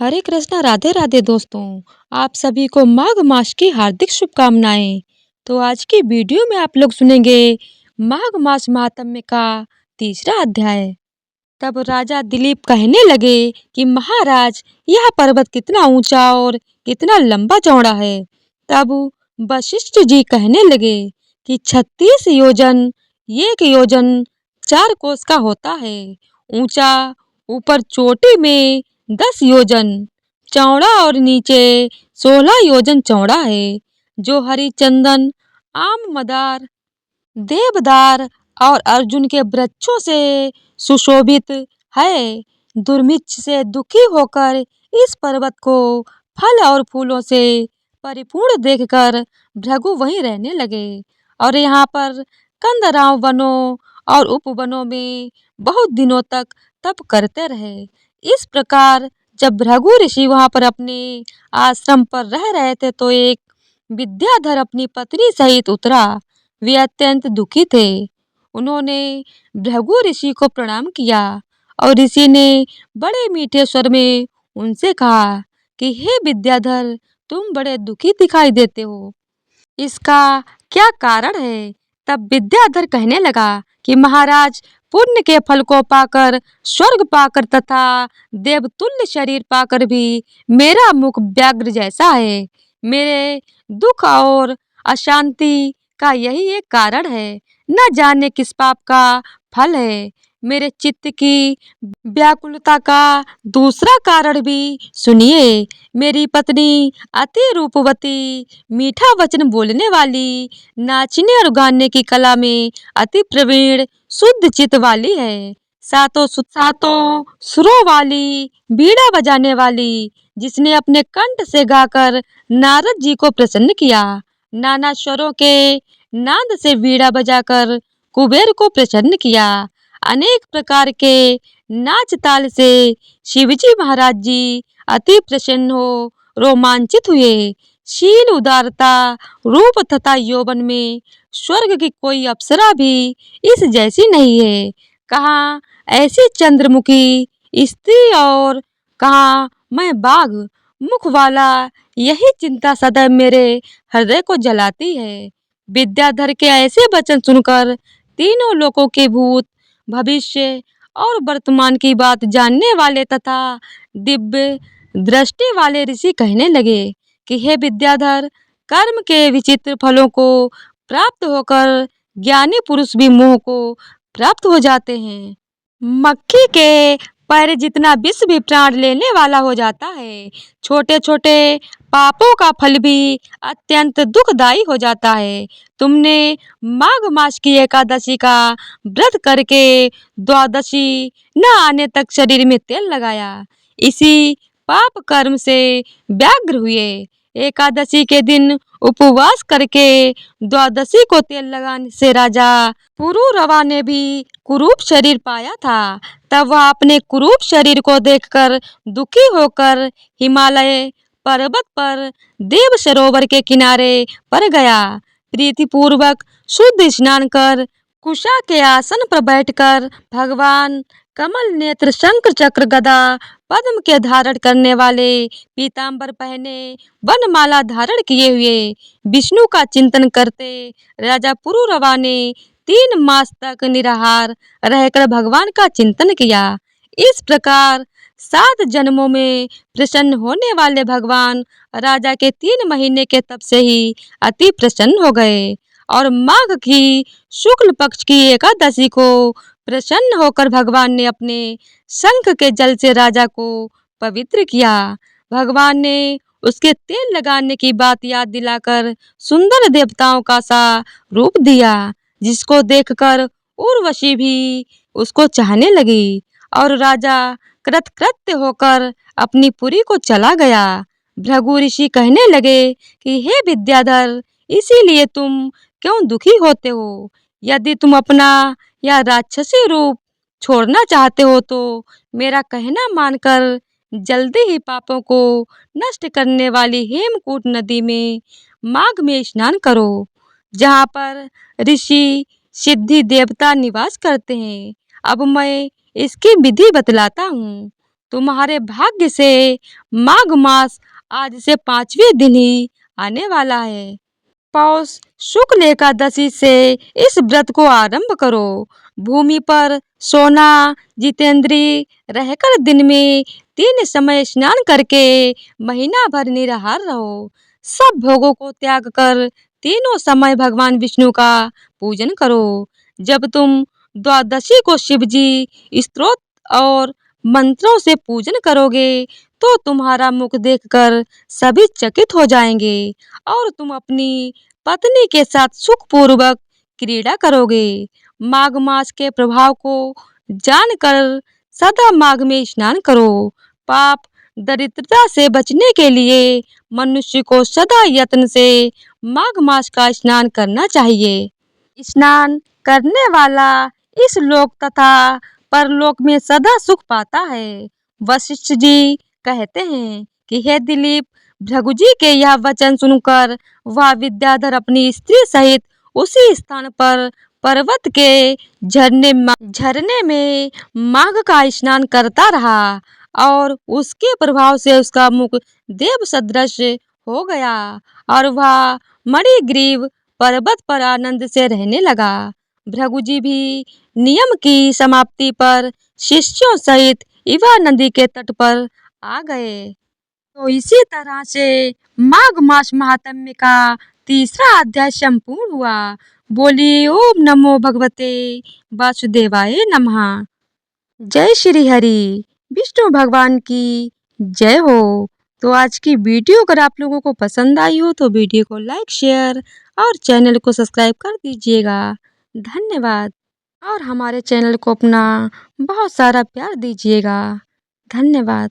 हरे कृष्णा, राधे राधे दोस्तों। आप सभी को माघ मास की हार्दिक शुभकामनाएं। तो आज की वीडियो में आप लोग सुनेंगे माघ मास महात्म्य का तीसरा अध्याय। तब राजा दिलीप कहने लगे कि महाराज, यह पर्वत कितना ऊंचा और कितना लंबा चौड़ा है। तब वशिष्ठ जी कहने लगे कि 36 योजन, 1 योजन 4 कोस का होता है। ऊंचा, ऊपर चोटी में 10 योजन चौड़ा और नीचे 16 योजन चौड़ा है। जो हरी चंदन, आम, मदार, देवदार और अर्जुन के वृक्षों से सुशोभित है। दुर्भिक्ष से दुखी होकर इस पर्वत को फल और फूलों से परिपूर्ण देखकर भृगु वहीं रहने लगे और यहाँ पर कंदराव वनों और उपवनों में बहुत दिनों तक तप करते रहे। इस प्रकार जब भृगु ऋषि वहां पर अपने आश्रम पर रह रहे थे तो एक विद्याधर अपनी पत्नी सहित उतरा। वे अत्यंत दुखी थे। उन्होंने भृगु ऋषि को प्रणाम किया और ऋषि ने बड़े मीठे स्वर में उनसे कहा कि हे विद्याधर, तुम बड़े दुखी दिखाई देते हो, इसका क्या कारण है। तब विद्याधर कहने लगा कि महाराज, पुण्य के फल को पाकर, स्वर्ग पाकर तथा देवतुल्य शरीर पाकर भी मेरा मुख व्याघ्र जैसा है। मेरे दुख और अशांति का यही एक कारण है, न जाने किस पाप का फल है। मेरे चित्त की व्याकुलता का दूसरा कारण भी सुनिए। मेरी पत्नी अति रूपवती, मीठा वचन बोलने वाली, नाचने और गाने की कला में अति प्रवीण, शुद्ध चित्त वाली है। सातों सुरों वाली, बीड़ा बजाने वाली, जिसने अपने कंठ से गाकर नारद जी को प्रसन्न किया। नाना स्वरों के नाद से बीड़ा बजाकर कुबेर को प्रसन्न किया। अनेक प्रकार के नाच ताल से शिवजी महाराज जी अति प्रसन्न हो रोमांचित हुए। शील, उदारता, रूप तथा यौवन में स्वर्ग की कोई अप्सरा भी इस जैसी नहीं है। कहाँ ऐसी चंद्रमुखी स्त्री और कहाँ मैं बाघ मुख वाला, यही चिंता सदैव मेरे हृदय को जलाती है। विद्याधर के ऐसे वचन सुनकर तीनों लोकों के भूत, भविष्य और वर्तमान की बात जानने वाले तथा दिव्य दृष्टि वाले ऋषि कहने लगे कि हे विद्याधर, कर्म के विचित्र फलों को प्राप्त होकर ज्ञानी पुरुष भी मोह को प्राप्त हो जाते हैं। मक्खी के पैर जितना विष भी प्राण लेने वाला हो जाता है। छोटे छोटे पापों का फल भी अत्यंत दुखदायी हो जाता है। तुमने माघ मास की एकादशी का व्रत करके द्वादशी न आने तक शरीर में तेल लगाया, इसी पाप कर्म से व्याघ्र हुए। एकादशी के दिन उपवास करके द्वादशी को तेल लगाने से राजा पुरुरवा ने भी कुरूप शरीर पाया था। तब वह अपने कुरूप शरीर को देखकर दुखी होकर हिमालय पर्वत पर देव सरोवर के किनारे पर गया। प्रीतिपूर्वक शुद्ध स्नान कर कुशा के आसन पर बैठकर भगवान कमल नेत्र, शंख चक्र गदा पद्म के धारण करने वाले, पीतांबर पहने, वनमाला धारण किए हुए विष्णु का चिंतन करते राजा पुरुरवा ने 3 मास तक निराहार रहकर भगवान का चिंतन किया। इस प्रकार 7 जन्मों में प्रसन्न होने वाले भगवान राजा के 3 महीने के तप से ही अति प्रसन्न हो गए और माघ की शुक्ल पक्ष की एकादशी को प्रसन्न होकर भगवान ने अपने शंख के जल से राजा को पवित्र किया। भगवान ने उसके तेल लगाने की बात याद दिलाकर सुंदर देवताओं का सा रूप दिया, जिसको देखकर उर्वशी भी उसको चाहने लगी और राजा कृतकृत्य होकर अपनी पुरी को चला गया। भृगु ऋषि कहने लगे कि हे विद्याधर, इसीलिए तुम क्यों दुखी होते हो। यदि तुम अपना यह राक्षसी रूप छोड़ना चाहते हो तो मेरा कहना मानकर जल्दी ही पापों को नष्ट करने वाली हेमकूट नदी में माघ में स्नान करो, जहाँ पर ऋषि सिद्धि देवता निवास करते हैं। अब मैं इसकी विधि बतलाता हूँ। तुम्हारे भाग्य से माघ मास आज से 5वें दिन ही आने वाला है। पौष शुक्ल एकादशी से इस व्रत को आरंभ करो। भूमि पर सोना जितेंद्री रहकर दिन में 3 समय स्नान करके महीना भर निराहार रहो। सब भोगों को त्याग कर तीनों समय भगवान विष्णु का पूजन करो। जब तुम द्वादशी को शिव जी स्तोत्र और मंत्रों से पूजन करोगे तो तुम्हारा मुख देखकर सभी चकित हो जाएंगे और तुम अपनी पत्नी के साथ सुखपूर्वक क्रीड़ा करोगे। माघ मास के प्रभाव को जानकर सदा माघ में स्नान करो। पाप दरिद्रता से बचने के लिए मनुष्य को सदा यत्न से माघ मास का स्नान करना चाहिए। स्नान करने वाला इस लोक तथा परलोक में सदा सुख पाता है। वशिष्ठ जी कहते हैं कि हे दिलीप, भृगु जी के यह वचन सुनकर वह विद्याधर अपनी स्त्री सहित उसी स्थान पर पर्वत के झरने में माघ का स्नान करता रहा और उसके प्रभाव से उसका मुख देव सदृश हो गया और वह मणिग्रीव पर्वत पर आनंद से रहने लगा। भृगु जी भी नियम की समाप्ति पर शिष्यों सहित इवा नदी के तट पर आ गए। तो इसी तरह से माघ मास महात्म्य का तीसरा अध्याय संपूर्ण हुआ। बोलिए ओम नमो भगवते वासुदेवाय नमः। जय श्री हरि विष्णु भगवान की जय हो। तो आज की वीडियो अगर आप लोगों को पसंद आई हो तो वीडियो को लाइक शेयर और चैनल को सब्सक्राइब कर दीजिएगा। धन्यवाद। और हमारे चैनल को अपना बहुत सारा प्यार दीजिएगा। धन्यवाद।